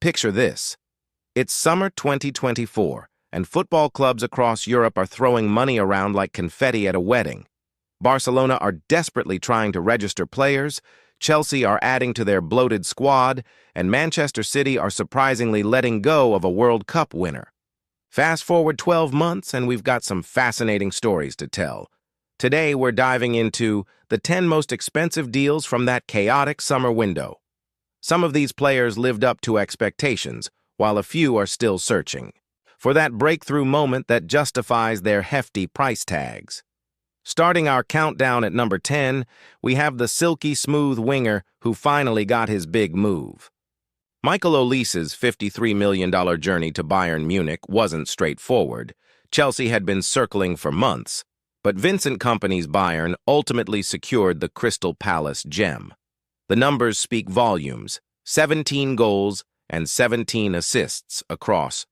Picture this. It's summer 2024, and football clubs across Europe are throwing money around like confetti at a wedding. Barcelona are desperately trying to register players, Chelsea are adding to their bloated squad, and Manchester City are surprisingly letting go of a World Cup winner. Fast forward 12 months, and we've got some fascinating stories to tell. Today, we're diving into the 10 most expensive deals from that chaotic summer window. Some of these players lived up to expectations, while a few are still searching for that breakthrough moment that justifies their hefty price tags. Starting our countdown at number 10, we have the silky smooth winger who finally got his big move. Michael Olise's $53 million journey to Bayern Munich wasn't straightforward. Chelsea had been circling for months, but Vincent Kompany's Bayern ultimately secured the Crystal Palace gem. The numbers speak volumes: 17 goals and 17 assists across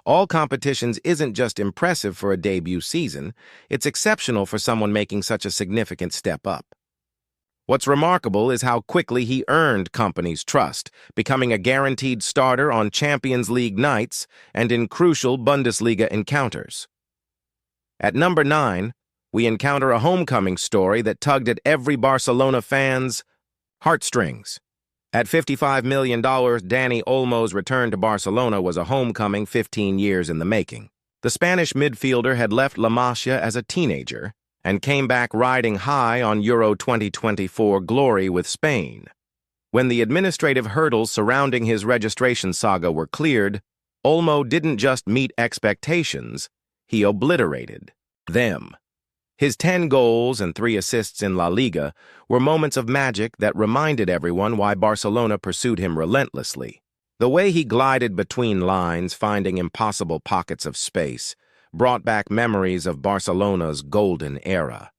all competitions isn't just impressive for a debut season, it's exceptional for someone making such a significant step up. What's remarkable is how quickly he earned Kompany's trust, becoming a guaranteed starter on Champions League nights and in crucial Bundesliga encounters. At number 9, we encounter a homecoming story that tugged at every Barcelona fan's heartstrings. At $55 million, Dani Olmo's return to Barcelona was a homecoming 15 years in the making. The Spanish midfielder had left La Masia as a teenager and came back riding high on Euro 2024 glory with Spain. When the administrative hurdles surrounding his registration saga were cleared, Olmo didn't just meet expectations, he obliterated them. His 10 goals and 3 assists in La Liga were moments of magic that reminded everyone why Barcelona pursued him relentlessly. The way he glided between lines, finding impossible pockets of space, brought back memories of Barcelona's golden era.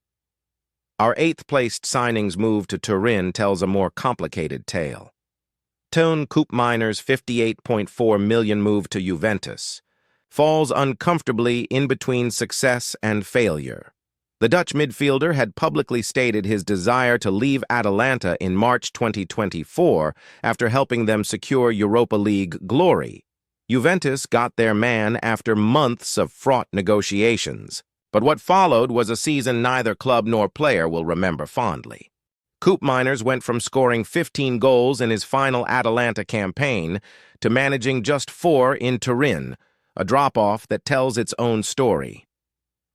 Our 8th-placed signings move to Turin tells a more complicated tale. Teun Koopmeiners' $58.4 million move to Juventus falls uncomfortably in between success and failure. The Dutch midfielder had publicly stated his desire to leave Atalanta in March 2024 after helping them secure Europa League glory. Juventus got their man after months of fraught negotiations, but what followed was a season neither club nor player will remember fondly. Koopmeiners went from scoring 15 goals in his final Atalanta campaign to managing just 4 in Turin, a drop-off that tells its own story.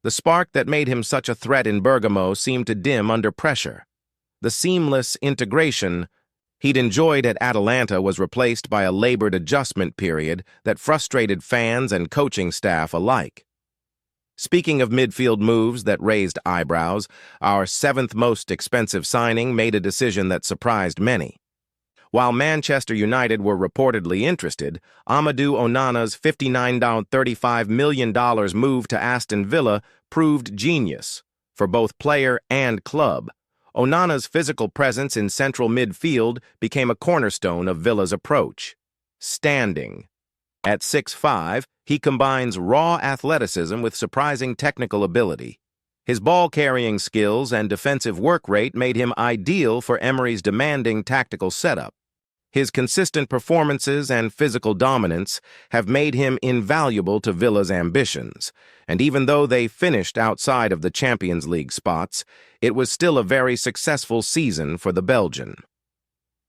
The spark that made him such a threat in Bergamo seemed to dim under pressure. The seamless integration he'd enjoyed at Atalanta was replaced by a labored adjustment period that frustrated fans and coaching staff alike. Speaking of midfield moves that raised eyebrows, our 7th most expensive signing made a decision that surprised many. While Manchester United were reportedly interested, Amadou Onana's $59.35 million move to Aston Villa proved genius for both player and club. Onana's physical presence in central midfield became a cornerstone of Villa's approach. Standing. At 6'5", he combines raw athleticism with surprising technical ability. His ball-carrying skills and defensive work rate made him ideal for Emery's demanding tactical setup. His consistent performances and physical dominance have made him invaluable to Villa's ambitions, and even though they finished outside of the Champions League spots, it was still a very successful season for the Belgian.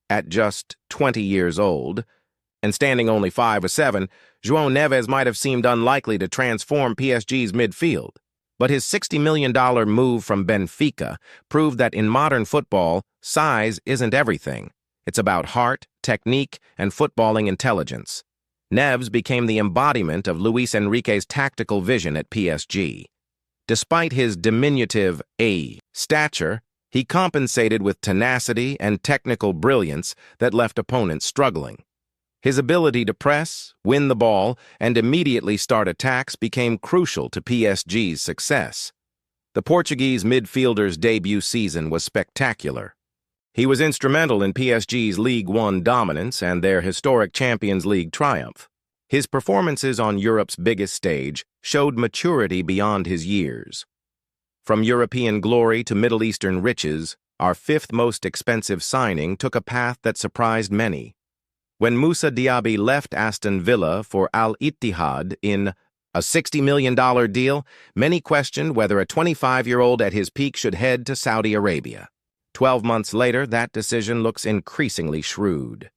At just 20 years old, and standing only 5'7", João Neves might have seemed unlikely to transform PSG's midfield. But his $60 million move from Benfica proved that in modern football, size isn't everything. It's about heart, technique, and footballing intelligence. Neves became the embodiment of Luis Enrique's tactical vision at PSG. Despite his diminutive stature, he compensated with tenacity and technical brilliance that left opponents struggling. His ability to press, win the ball, and immediately start attacks became crucial to PSG's success. The Portuguese midfielder's debut season was spectacular. He was instrumental in PSG's League One dominance and their historic Champions League triumph. His performances on Europe's biggest stage showed maturity beyond his years. From European glory to Middle Eastern riches, our 5th most expensive signing took a path that surprised many. When Moussa Diaby left Aston Villa for Al Ittihad in a $60 million deal, many questioned whether a 25-year-old at his peak should head to Saudi Arabia. 12 months later, that decision looks increasingly shrewd.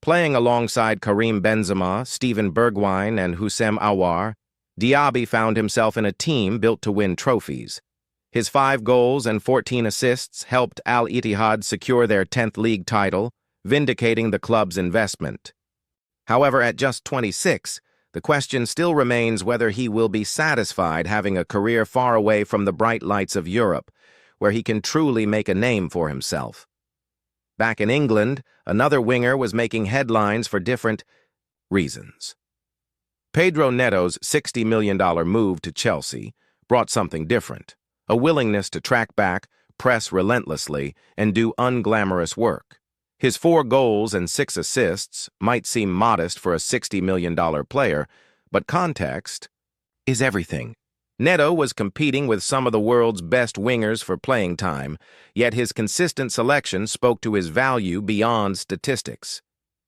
Playing alongside Karim Benzema, Steven Bergwijn, and Houssem Aouar, Diaby found himself in a team built to win trophies. His 5 goals and 14 assists helped Al Ittihad secure their 10th league title, vindicating the club's investment. However, at just 26, the question still remains whether he will be satisfied having a career far away from the bright lights of Europe, where he can truly make a name for himself. Back in England, another winger was making headlines for different reasons. Pedro Neto's $60 million move to Chelsea brought something different, a willingness to track back, press relentlessly, and do unglamorous work. His 4 goals and 6 assists might seem modest for a $60 million player, but context is everything. Neto was competing with some of the world's best wingers for playing time, yet his consistent selection spoke to his value beyond statistics.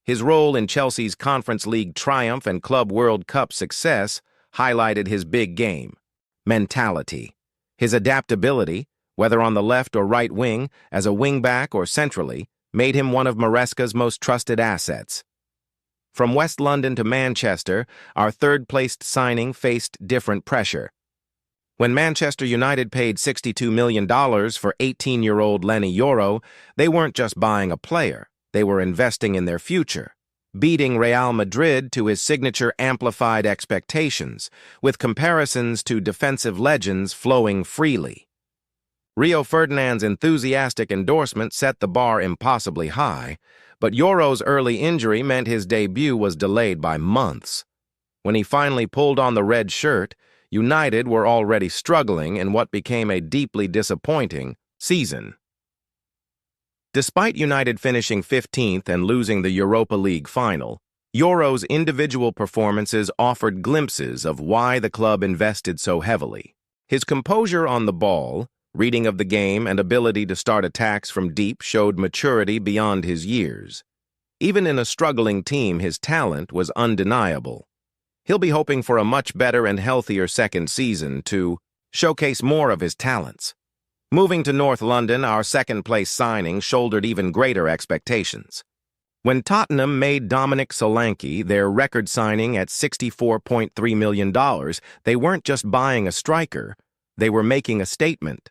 His role in Chelsea's Conference League triumph and Club World Cup success highlighted his big game mentality. His adaptability, whether on the left or right wing, as a wingback or centrally, made him one of Maresca's most trusted assets. From West London to Manchester, our third-placed signing faced different pressure. When Manchester United paid $62 million for 18-year-old Lenny Yoro, they weren't just buying a player, they were investing in their future, beating Real Madrid to his signature amplified expectations, with comparisons to defensive legends flowing freely. Rio Ferdinand's enthusiastic endorsement set the bar impossibly high, but Yoro's early injury meant his debut was delayed by months. When he finally pulled on the red shirt, United were already struggling in what became a deeply disappointing season. Despite United finishing 15th and losing the Europa League final, Yoro's individual performances offered glimpses of why the club invested so heavily. His composure on the ball, reading of the game, and ability to start attacks from deep showed maturity beyond his years. Even in a struggling team, his talent was undeniable. He'll be hoping for a much better and healthier second season to showcase more of his talents. Moving to North London, our second-place signing shouldered even greater expectations. When Tottenham made Dominic Solanke their record signing at $64.3 million, they weren't just buying a striker, they were making a statement.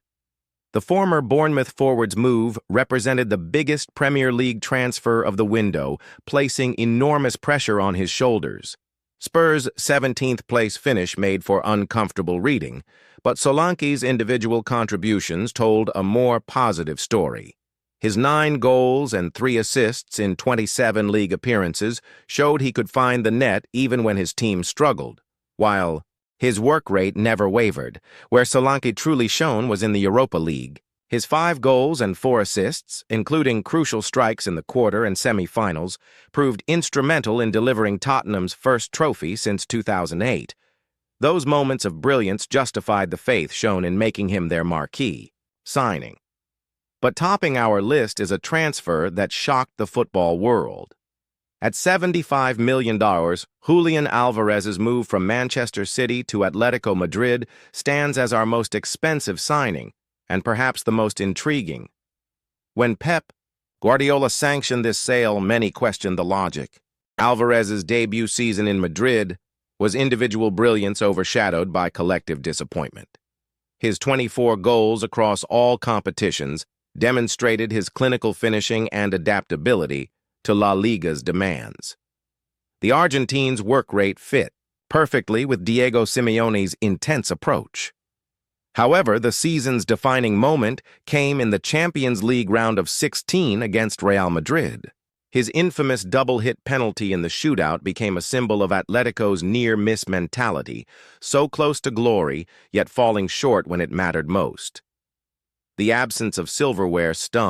The former Bournemouth forward's move represented the biggest Premier League transfer of the window, placing enormous pressure on his shoulders. Spurs' 17th place finish made for uncomfortable reading, but Solanke's individual contributions told a more positive story. His 9 goals and 3 assists in 27 league appearances showed he could find the net even when his team struggled, while his work rate never wavered. Where Solanke truly shone was in the Europa League. His 5 goals and 4 assists, including crucial strikes in the quarter and semi-finals, proved instrumental in delivering Tottenham's first trophy since 2008. Those moments of brilliance justified the faith shown in making him their marquee signing. But topping our list is a transfer that shocked the football world. At $75 million, Julián Álvarez's move from Manchester City to Atlético Madrid stands as our most expensive signing, and perhaps the most intriguing. When Pep Guardiola sanctioned this sale, many questioned the logic. Álvarez's debut season in Madrid was individual brilliance overshadowed by collective disappointment. His 24 goals across all competitions demonstrated his clinical finishing and adaptability to La Liga's demands. The Argentine's work rate fit perfectly with Diego Simeone's intense approach. However, the season's defining moment came in the Champions League round of 16 against Real Madrid. His infamous double-hit penalty in the shootout became a symbol of Atletico's near-miss mentality, so close to glory, yet falling short when it mattered most. The absence of silverware stung.